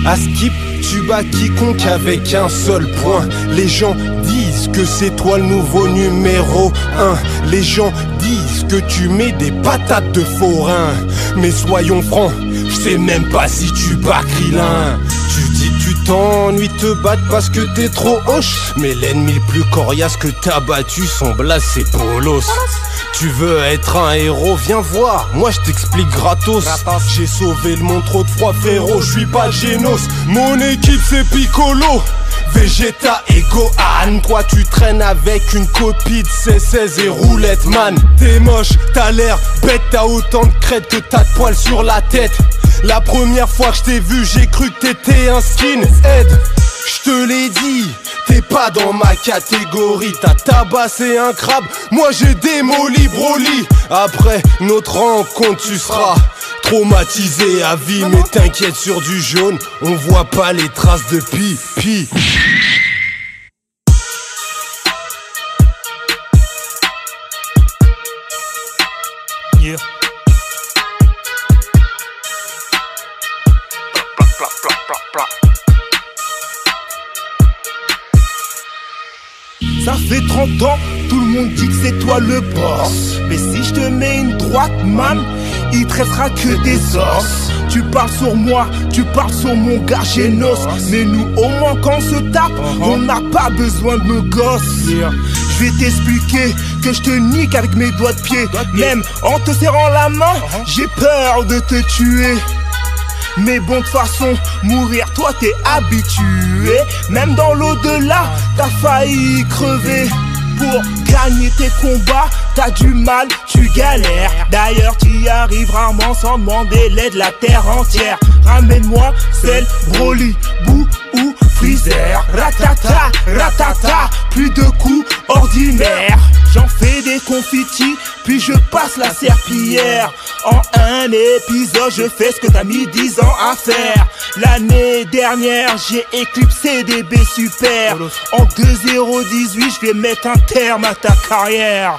À skip, tu bats quiconque avec un seul point. Les gens disent que c'est toi le nouveau numéro 1. Les gens disent que tu mets des patates de forain. Mais soyons francs, je sais même pas si tu bats Krillin. Tu dis tu t'ennuies te battre parce que t'es trop hoche. Mais l'ennemi le plus coriace que t'as battu, son blase c'est Polos. Tu veux être un héros, viens voir, moi je t'explique gratos. J'ai sauvé le monde trop de fois frérot, je suis pas Genos. Mon équipe c'est Piccolo, Vegeta et Gohan. Toi tu traînes avec une copie de C16 et roulette man. T'es moche, t'as l'air bête, t'as autant de crête que t'as de poils sur la tête. La première fois que je t'ai vu, j'ai cru que t'étais un skinhead. Je te l'ai dit, t'es pas dans ma catégorie. T'as tabassé un crabe, moi j'ai démoli Broly. Après notre rencontre tu seras traumatisé à vie. Mais t'inquiète, sur du jaune, on voit pas les traces de pipi. Yeah. Ça fait 30 ans, tout le monde dit que c'est toi le boss. Mais si je te mets une droite, man, il te restera que des os. Tu parles sur moi, tu parles sur mon gars Genos. Mais nous, au moins quand on se tape, on n'a pas besoin de nos gosses. Je vais t'expliquer que je te nique avec mes doigts de pied. Même en te serrant la main, j'ai peur de te tuer. Mais bon, de toute façon, mourir, toi t'es habitué. Même dans l'au-delà, t'as failli crever. Pour gagner tes combats, t'as du mal, tu galères. D'ailleurs, tu y arrives rarement sans demander l'aide de la terre entière. Ramène-moi celle, Broly, Boo ou Freezer. Ratata, ratata, plus de coups ordinaires. J'en fais des confitis, puis je passe la serpillière. En un épisode, je fais ce que t'as mis 10 ans à faire. L'année dernière, j'ai éclipsé DB Super. En 2018, je vais mettre un terme à ta carrière.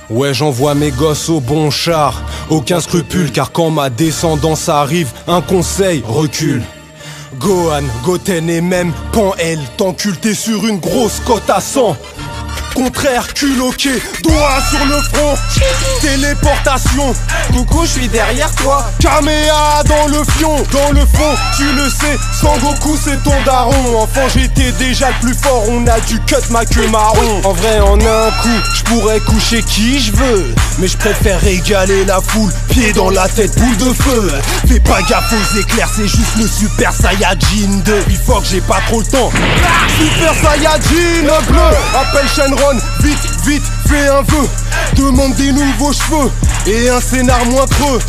Ouais, j'envoie mes gosses au bon char, aucun scrupule, car quand ma descendance arrive, un conseil, recule. Gohan, Goten et même Pan-El, t'enculté sur une grosse cote à 100. Contraire, culoqué, doigt sur le front, téléportation. Coucou, je suis derrière toi. Kamea dans le fion, dans le fond, tu le sais, Sangoku c'est ton daron. Enfant, j'étais déjà le plus fort, on a dû cut ma queue marron. En vrai, en un coup, je pourrais coucher qui je veux, mais je préfère régaler la foule, pied dans la tête, boule de feu. Fais pas gaffe aux éclairs, c'est juste le Super Saiyajin 2. Il faut que j'ai pas trop le temps. Super Saiyajin bleu, appelle Shenron. Vite, vite, fais un vœu. Demande des nouveaux cheveux et un scénar moins creux.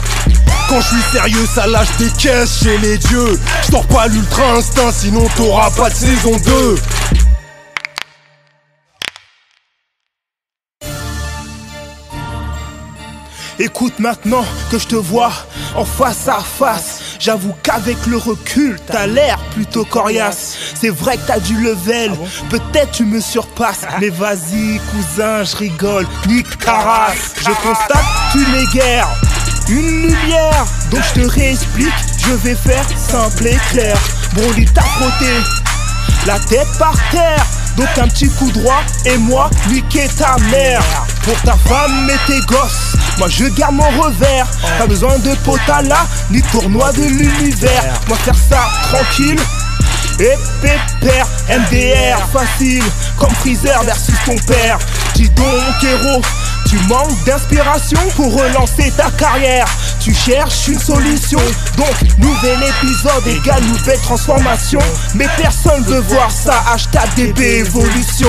Quand je suis sérieux, ça lâche des caisses chez les dieux. Je sors pas l'ultra instinct, sinon t'auras pas de saison 2. Écoute maintenant que je te vois en face à face. J'avoue qu'avec le recul, t'as l'air plutôt coriace. C'est vrai que t'as du level, peut-être tu me surpasses. Mais vas-y cousin, je rigole, nique ta race. Je constate tu n'es guère une lumière, donc je te réexplique, je vais faire simple et clair. Broly t'a frotté la tête par terre, donc un petit coup droit et moi niquer ta mère. Pour ta femme et tes gosses, moi je garde mon revers. Pas besoin de potala, ni tournoi de l'univers. Moi faire ça tranquille et pépère. MDR facile, comme Freezer versus ton père. Dis donc héros, tu manques d'inspiration pour relancer ta carrière. Tu cherches une solution, donc nouvel épisode égale nouvelle transformation. Mais personne veut voir ça, hashtag DB Evolution.